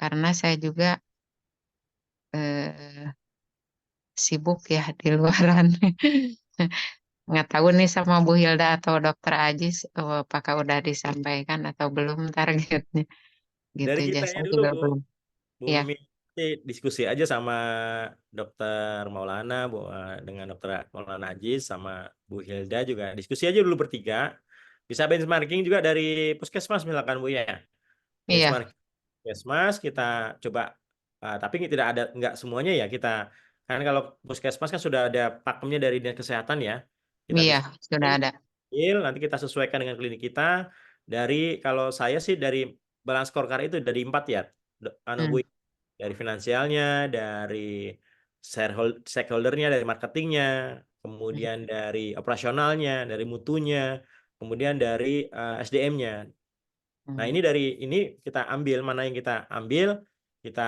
C: Karena saya juga eh, sibuk ya di luaran. Nggak tahu nih sama Bu Hilda atau Dokter Ajis, apakah udah disampaikan atau belum targetnya gitu.
A: Dari
C: Jasa
A: kitanya dulu
C: juga
A: Bu.
C: belum.
A: Bu
C: Ya,
A: Mimin nanti diskusi aja sama Dokter Maulana, Bu, dengan Dokter Maulana Ajis sama Bu Hilda juga diskusi aja dulu bertiga. Bisa benchmarking juga dari puskesmas misalkan Bu ya.
C: iya,
A: Benchmarking puskesmas kita coba, tapi tidak ada nggak semuanya ya kita. Kan kalau puskesmas kan sudah ada pakemnya dari dinas kesehatan ya. Kita
C: iya,
A: bisa
C: sudah ada.
A: nanti kita sesuaikan dengan klinik kita. Dari kalau saya sih dari balance scorecard itu dari 4 ya, anu Bu,
C: Hmm,
A: dari finansialnya, dari stakeholdernya, dari marketingnya,
C: hmm,
A: kemudian dari operasionalnya, dari mutunya, kemudian dari SDM-nya. Nah,
C: hmm.
A: ini dari ini kita ambil mana yang kita ambil, kita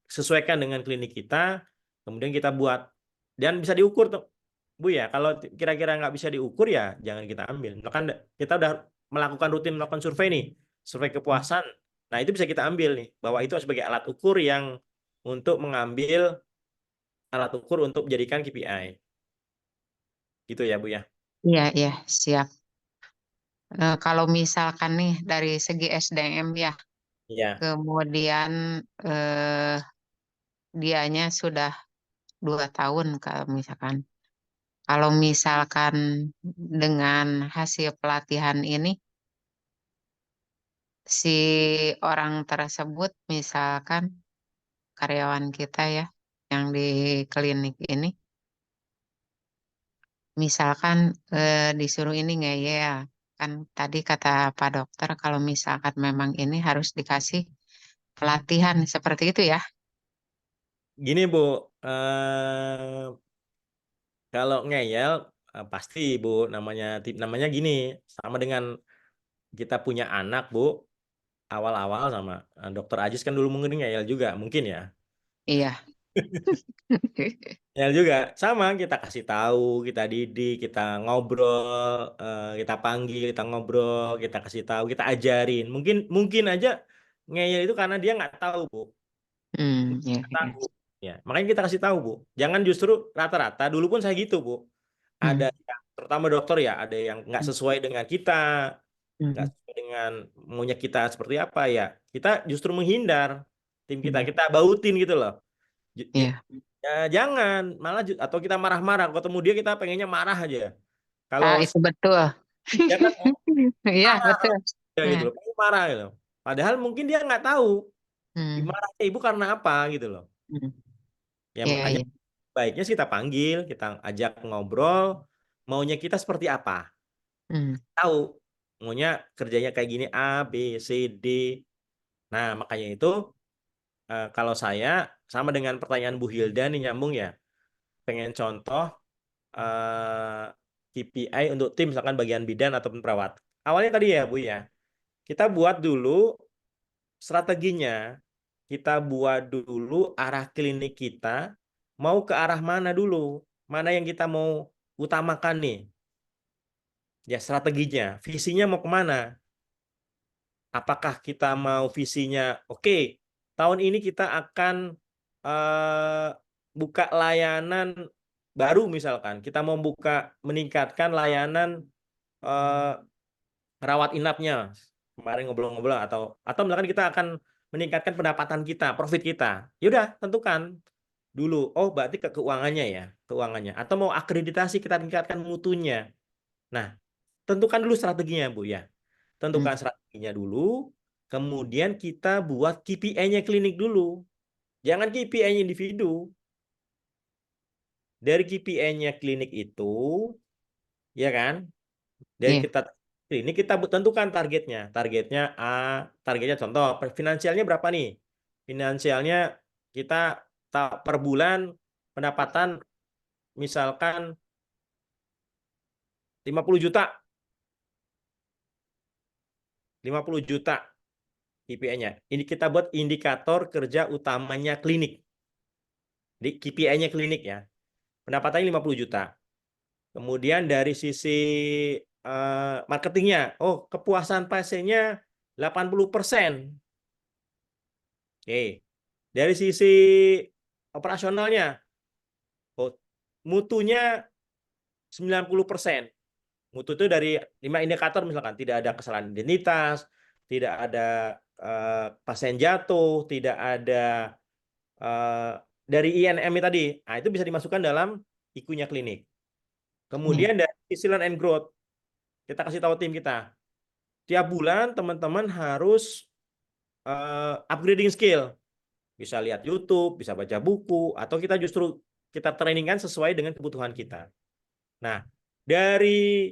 A: sesuaikan dengan klinik kita, kemudian kita buat dan bisa diukur tuh, Bu ya. Kalau kira-kira nggak bisa diukur ya jangan kita ambil. Bahkan kita udah rutin melakukan survei nih, survei kepuasan. Nah, itu bisa kita ambil nih bahwa itu sebagai alat ukur yang untuk mengambil alat ukur untuk menjadikan KPI. Gitu ya, Bu ya.
C: Iya, iya, siap. Kalau misalkan nih dari segi SDM ya,
A: Iya.
C: kemudian eh, dianya sudah 2 tahun kalau misalkan. Kalau misalkan dengan hasil pelatihan ini, si orang tersebut misalkan karyawan kita ya yang di klinik ini misalkan disuruh ini ngeyel kan tadi kata Pak Dokter kalau misalkan memang ini harus dikasih pelatihan seperti itu ya.
A: Gini, Bu, eh, kalau ngeyel pasti Bu, namanya gini, sama dengan kita punya anak Bu, awal-awal sama Dokter Ajis kan dulu mungkin ngeyel juga mungkin ya.
C: Iya.
A: Ngeyel juga sama, kita kasih tahu, kita didik, kita ngobrol, kita panggil, kita ngobrol, kita kasih tahu, kita ajarin. Mungkin mungkin aja ngeyel itu karena dia nggak tahu Bu.
C: Iya,
A: Nggak
C: iya.
A: tahu. Ya, makanya kita kasih tahu Bu. Jangan justru rata-rata. Dulu pun saya gitu Bu. Ada
C: Hmm,
A: yang, terutama dokter ya, ada yang nggak
C: hmm,
A: sesuai dengan kita, nggak
C: hmm,
A: sesuai dengan maunya kita seperti apa ya. Kita justru menghindar tim kita,
C: hmm.
A: kita bautin gitu loh. Ya,
C: Iya.
A: ya jangan, malah atau kita marah-marah. Ketemu dia kita pengennya marah aja. Kalau
C: Ah, itu betul.
A: dia kan
C: Iya,
A: marah
C: betul.
A: ya gitu
C: Nah,
A: loh, pengen marah gitu. Padahal mungkin dia nggak tahu
C: hmm,
A: dimarahnya ibu karena apa gitu loh.
C: hmm.
A: Ya
C: Iya,
A: makanya
C: iya.
A: baiknya sih kita panggil, kita ajak ngobrol, maunya kita seperti apa.
C: Hmm,
A: Tahu maunya kerjanya kayak gini A, B, C, D. Nah, makanya itu kalau saya sama dengan pertanyaan Bu Hilda nih nyambung ya. Pengen contoh KPI untuk tim misalkan bagian bidan ataupun perawat. Awalnya tadi ya Bu ya. Kita buat dulu strateginya. Kita buat dulu arah klinik kita mau ke arah mana dulu. Mana yang kita mau utamakan nih. Ya strateginya, visinya mau kemana? Apakah kita mau visinya, oke, tahun ini kita akan eh, buka layanan baru misalkan. Kita mau meningkatkan layanan eh, rawat inapnya. Kemarin ngobrol-ngobrol atau misalkan kita akan meningkatkan pendapatan kita, profit kita. Yaudah, tentukan dulu. Oh, berarti ke keuangannya ya, keuangannya. Atau mau akreditasi kita tingkatkan mutunya. Nah, tentukan dulu strateginya, Bu ya.
C: hmm,
A: Tentukan strateginya dulu. Kemudian kita buat KPI-nya klinik dulu. Jangan KPI-nya individu. Dari KPI-nya klinik itu, ya kan? Dari
C: Iya.
A: kita klinik kita tentukan targetnya. Targetnya A, targetnya contoh, finansialnya berapa nih? Finansialnya kita per bulan pendapatan misalkan 50 juta. 50 juta KPI-nya. Ini kita buat indikator kerja utamanya klinik. Di KPI-nya klinik ya. Pendapatannya 50 juta. Kemudian dari sisi marketingnya, oh kepuasan pasiennya 80%. Oke. Dari sisi operasionalnya, oh, mutunya 90%. Mutu itu dari 5 indikator misalkan, tidak ada kesalahan identitas, tidak ada pasien jatuh, tidak ada eh, dari INM tadi. Nah, itu bisa dimasukkan dalam IQ-nya klinik.
C: Iya.
A: Kemudian dari sisi learn and growth, kita kasih tahu tim kita. Tiap bulan teman-teman harus upgrading skill. Bisa lihat YouTube, bisa baca buku, atau kita justru kita trainingkan sesuai dengan kebutuhan kita. Nah, dari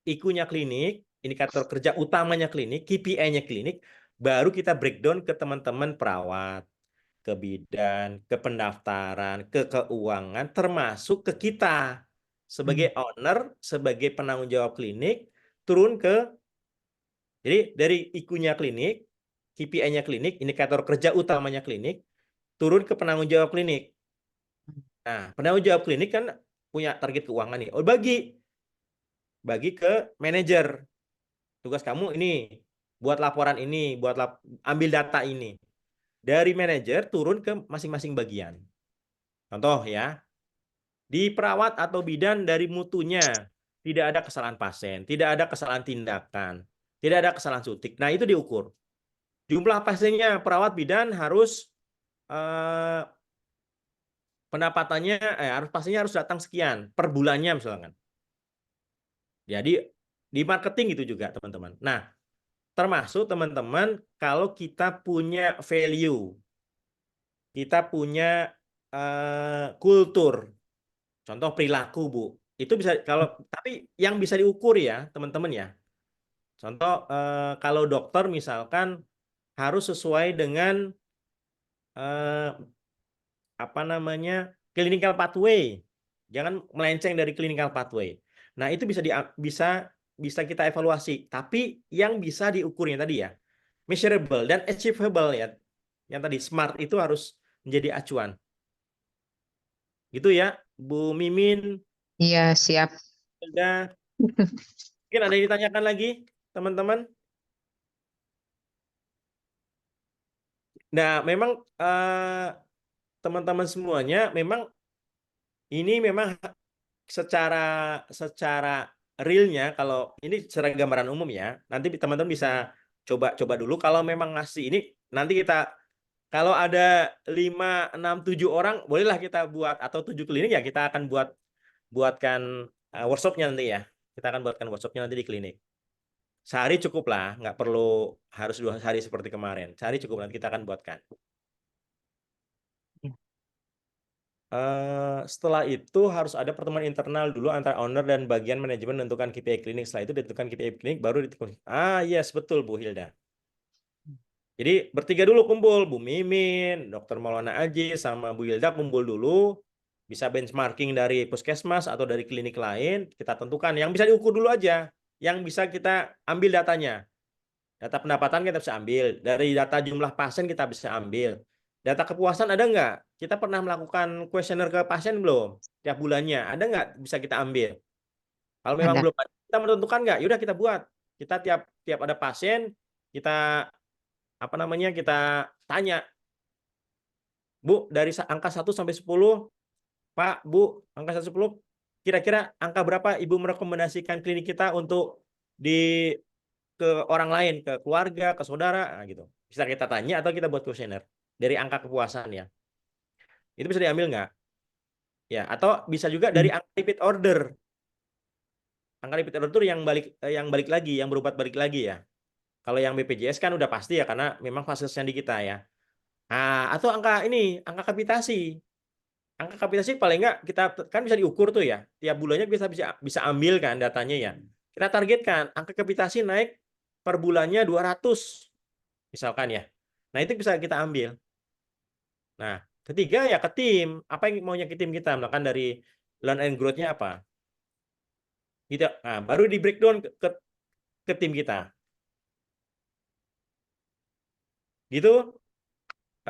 A: IQ-nya klinik, indikator kerja utamanya klinik, KPI-nya klinik, baru kita breakdown ke teman-teman perawat, ke bidan, ke pendaftaran, ke keuangan, termasuk ke kita sebagai owner, sebagai penanggung jawab klinik, turun ke, jadi dari IQ-nya klinik, KPI-nya klinik, indikator kerja utamanya klinik, turun ke penanggung jawab klinik. Nah, penanggung jawab klinik kan punya target keuangan nih. Oh, bagi ke manajer. Tugas kamu ini, buat laporan ini, ambil data ini. Dari manajer turun ke masing-masing bagian. Contoh ya, di perawat atau bidan dari mutunya tidak ada kesalahan pasien, tidak ada kesalahan tindakan, tidak ada kesalahan suntik. Nah, itu diukur. Jumlah pasiennya perawat bidan harus eh, pendapatannya pastinya harus datang sekian per bulannya misalkan. Jadi di marketing itu juga teman-teman. Nah, termasuk teman-teman kalau kita punya value, kita punya kultur, contoh perilaku Bu, itu bisa kalau tapi yang bisa diukur ya teman-teman ya. Contoh kalau dokter misalkan harus sesuai dengan eh, apa namanya clinical pathway. Jangan melenceng dari clinical pathway. Nah, itu bisa bisa kita evaluasi. Tapi yang bisa diukurnya tadi ya, measurable dan achievable ya. Yang tadi smart itu harus menjadi acuan. Gitu ya, Bu Mimin.
C: Iya, siap.
A: Udah. Mungkin ada yang ditanyakan lagi, teman-teman? Nah, memang teman-teman semuanya memang ini memang secara secara realnya kalau ini secara gambaran umum ya. Nanti teman-teman bisa coba dulu kalau memang ngasih ini nanti kita kalau ada 5 6 7 orang bolehlah kita buat atau 7 klinik ya kita akan buatkan workshopnya nanti ya. Kita akan buatkan workshopnya nanti di klinik. Sehari cukup lah, nggak perlu harus 2 hari seperti kemarin. Sehari cukup nanti kita akan buatkan. Setelah itu harus ada pertemuan internal dulu antara owner dan bagian manajemen menentukan KPI klinik. Setelah itu ditentukan KPI klinik baru ditentukan. Yes, betul Bu Hilda. Jadi bertiga dulu kumpul, Bu Mimin, Dokter Maulana Aji, sama Bu Hilda kumpul dulu. Bisa benchmarking dari puskesmas atau dari klinik lain. Kita tentukan yang bisa diukur dulu aja. Yang bisa kita ambil datanya. Data pendapatan kita bisa ambil. Dari data jumlah pasien kita bisa ambil. Data kepuasan ada nggak? Kita pernah melakukan kuesioner ke pasien belum? Tiap bulannya. Ada nggak bisa kita ambil? Kalau memang
C: Ada.
A: belum ada, kita menentukan nggak? Yaudah kita buat. Kita tiap ada pasien, kita apa namanya? Kita tanya, Bu, dari angka 1 sampai 10, Pak, Bu, angka 1 sampai 10, kira-kira angka berapa Ibu merekomendasikan klinik kita untuk di ke orang lain, ke keluarga, ke saudara, nah, gitu. Bisa kita tanya atau kita buat kuesioner dari angka kepuasan ya. Itu bisa diambil nggak? Ya, atau bisa juga dari angka repeat order. Angka repeat order itu yang balik lagi, yang berobat balik lagi ya. Kalau yang BPJS kan udah pasti ya karena memang fasilitasnya di kita ya. Nah, atau angka kapitasi. Angka kapitasi paling enggak kita kan bisa diukur tuh ya. Tiap bulannya bisa bisa bisa ambil kan datanya ya. Kita targetkan angka kapitasi naik per bulannya 200 misalkan ya. Nah, itu bisa kita ambil. Nah, ketiga ya ke tim. Apa yang maunya ke tim kita? Misalkan dari learn and growth-nya apa? Gitu. Nah, baru di breakdown ke tim kita. Gitu,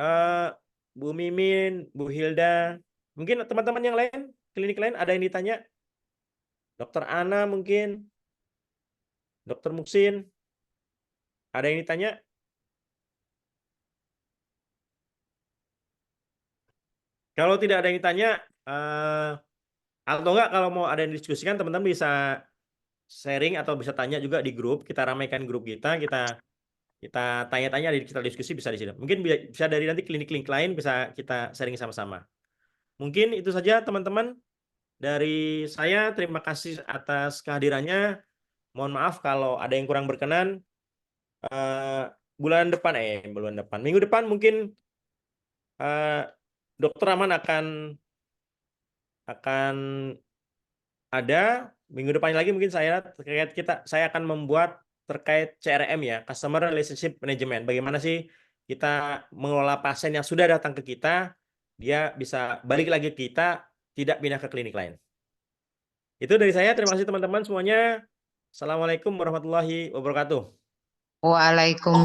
A: eh, Bu Mimin, Bu Hilda. Mungkin teman-teman yang lain, klinik lain ada yang ditanya? Dokter Ana mungkin, Dokter Muksin, ada yang ditanya? Kalau tidak ada yang ditanya, atau enggak kalau mau ada yang diskusikan, teman-teman bisa sharing atau bisa tanya juga di grup. Kita ramaikan grup kita tanya-tanya, kita diskusi bisa di sini. Mungkin bisa dari nanti klinik-klinik lain bisa kita sharing sama-sama. Mungkin itu saja teman-teman dari saya. Terima kasih atas kehadirannya. Mohon maaf kalau ada yang kurang berkenan. Eh, bulan depan, minggu depan mungkin eh, Dokter Aman akan ada. Minggu depan lagi mungkin saya akan membuat terkait CRM ya, Customer Relationship Management. Bagaimana sih kita mengelola pasien yang sudah datang ke kita, dia bisa balik lagi ke kita, tidak pindah ke klinik lain. Itu dari saya. Terima kasih teman-teman semuanya. Assalamualaikum warahmatullahi wabarakatuh.
C: Waalaikumsalam.